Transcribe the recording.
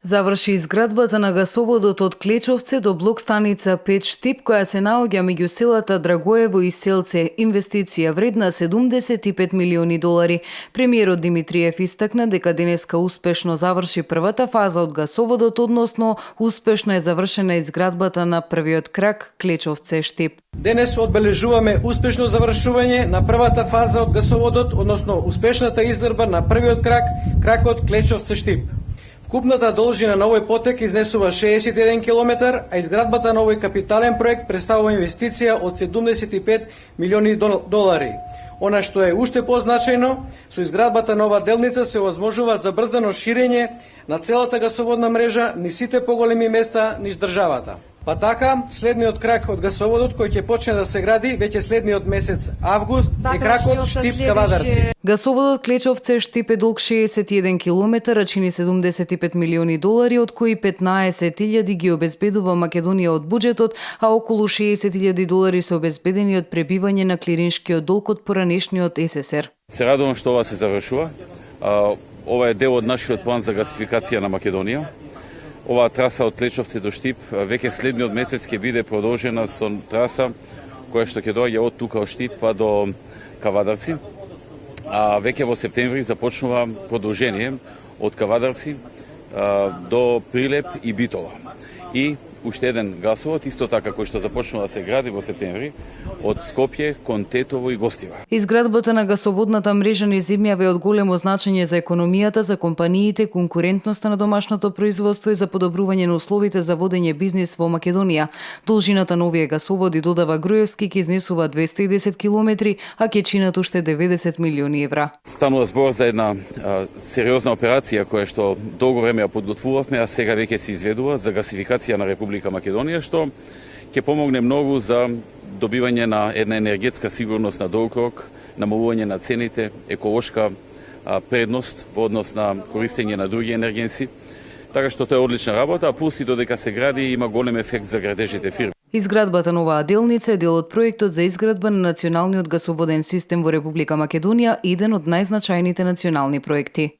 Заврши изградбата на гасоводот од Клечовце до блок станица 5 Штип, која се наоѓа меѓу селата Драгоево и Селце. Инвестиција вредна 75 милиони долари. Премиерот Димитриев истакна дека денеска успешно заврши првата фаза од гасоводот, односно успешно е завршена изградбата на првиот крак Клечовце Штип. Денес одбележуваме успешно завршување на првата фаза од гасоводот, односно успешната изградба на првиот кракот Клечовце Штип. Вкупната должина на овој потек изнесува 61 км, а изградбата на овој капитален проект представува инвестиција од 75 милиони долари. Она што е уште позначајно, со изградбата на оваа делница се овозможува забрзано ширење на целата гасоводна мрежа низ сите поголеми места низ државата. Па така, следниот крак од гасоводот кој ќе почне да се гради веќе следниот месец август е кракот Штип-Кавадарци. Гасоводот Клечовце Штип е долг 61 км, а чини 75 милиони долари, од кои 15.000 ги обезбедува Македонија од буџетот, а околу 60.000 долари се обезбедени од пребивање на клириншкиот долг од поранешниот СССР. Се радувам што ова се завршува. Ова е дел од нашиот план за гасификација на Македонија. Оваа траса од Клечовце до Штип веќе следниот месец ќе биде продолжена со траса која што ќе доаѓа од тука од Штип па до Кавадарци. А веќе во септември започнува продолжение од Кавадарци до Прилеп и Битола. И уште еден гасовод, исто така кој што започнува да се гради во септември, од Скопје кон Тетово и Гостива. Изградбата на гасоводната мрежа низ земјава е од големо значење за економијата, за компаниите, конкурентноста на домашното производство и за подобрување на условите за водење бизнис во Македонија. Должината на овие гасоводи додава Груевски ќе изнесува 210 км, а ќе чинат уште 90 милиони евра. Станува збор за една сериозна операција која што долго време ја подготвувавме, а сега веќе се изведува за гасификација на Република Македонија, што ќе помогне многу за добивање на една енергетска сигурност на долг рок, намалување на цените, еколошка предност во однос на користење на други енергенси. Така што тоа е одлична работа, а плюс и додека се гради има голем ефект за градежите фирми. Изградбата на оваа делница е дел од проектот за изградба на националниот гасоводен систем во Република Македонија, еден од најзначајните национални проекти.